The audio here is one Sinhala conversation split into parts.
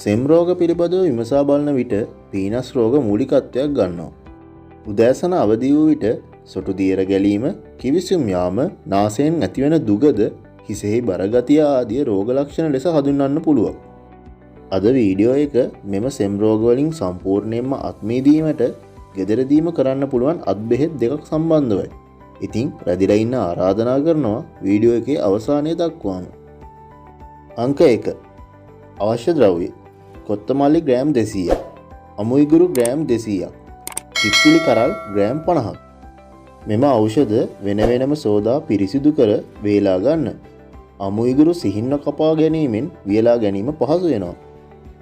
සෙම් රෝග පිළිබඳව විමසා බලන විට පීනස් රෝග මූලිකත්වයක් ගන්නවා. උදෑසන අවදි වූ විට සොටු දියර ගැලීම, කිවිසුම් යාම, නාසයෙන් ඇතිවන දුගද, හිසෙහි බරගතිය ආදී රෝග ලක්ෂණ ලෙස හඳුන්වන්න පුළුවන්. අද වීඩියෝ එක මෙම සෙම් රෝග වලින් සම්පූර්ණයෙන්ම අත් මිදීමට ගෙදරදීම කරන්න පුළුවන් අත් බෙහෙත් දෙකක් සම්බන්ධවයි. ඉතින් රැඳිලා ඉන්න ආරාධනා කරනවා වීඩියෝ එකේ අවසානයේ දක්වාම. අංක 1. අවශ්‍ය ද්‍රව්‍ය කොත්තමල්ලි ග්‍රෑම් 200ක්, අමුයිගුරු ග්‍රෑම් 200ක්, පිප්පිලි කරල් ග්‍රෑම් 50ක්. මෙම ඖෂධ වෙන වෙනම සෝදා පිරිසිදු කර වේලා ගන්න. අමුයිගුරු සිහින්න කපා ගැනීමෙන් වියලා ගැනීම පහසු වෙනවා.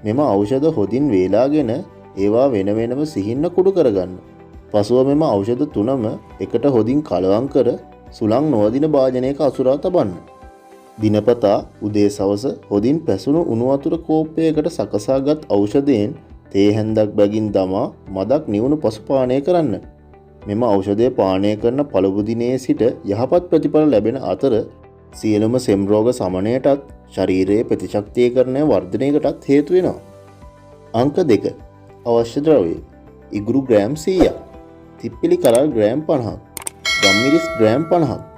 මෙම ඖෂධ හොදින් වේලාගෙන ඒවා වෙන වෙනම සිහින්න කුඩු කරගන්න. පසුව මෙම ඖෂධ තුනම එකට හොදින් කලවම් කර සුළං නොවදින භාජනයක අසුරා තබන්න. දිනපතා උදේ සවස හොදින් පැසුණු උණු වතුර කෝප්පයකට සකසාගත් ඖෂධයෙන් තේ හැන්දක් බැගින් දමා මදක් නිවුණු පසු පානය කරන්න. මෙම ඖෂධය පානය කරන පළමු දිනයේ සිට යහපත් ප්‍රතිඵල ලැබෙන අතර සියලුම සෙම් රෝග සමනයටත් ශරීරයේ ප්‍රතිශක්තිකරණය වර්ධනයකටත් හේතු වෙනවා. අංක 2. අවශ්‍ය ද්‍රව්‍ය ඉගුරු ග්‍රෑම් 100ක්, තිප්පිලි කරල් ග්‍රෑම් 50ක්, ගම්මිරිස් ග්‍රෑම් 50ක්.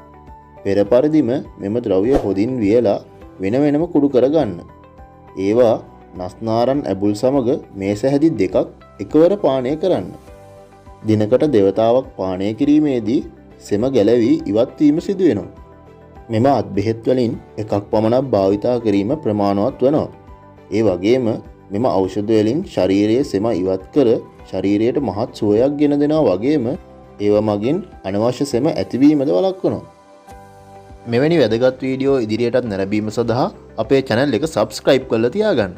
පෙර පරිදිම මෙම ද්‍රව්‍ය හොදින් වියලා වෙන වෙනම කුඩු කරගන්න. ඒවා නස්නාරන් ඇබුල් සමග මේස හැදි දෙකක් එකවර පානය කරන්න. දිනකට දෙවතාවක් පානය කිරීමේදී සෙම ගැලවී ඉවත් වීම සිදු වෙනවා. මෙම අත් බෙහෙත් වලින් එකක් පමණක් භාවිතා කිරීම ප්‍රමාණවත් වෙනවා. ඒ වගේම මෙම ඖෂධ වලින් ශරීරයේ සෙම ඉවත් කර ශරීරයට මහත් සුවයක් ගෙන දෙනවා වගේම ඒව මගින් අනවශ්‍ය සෙම ඇතිවීමද වළක්වනවා. මෙවැනි වැදගත් වීඩියෝ ඉදිරියටත් නැරඹීම සඳහා අපේ channel එක subscribe කරලා තියාගන්න.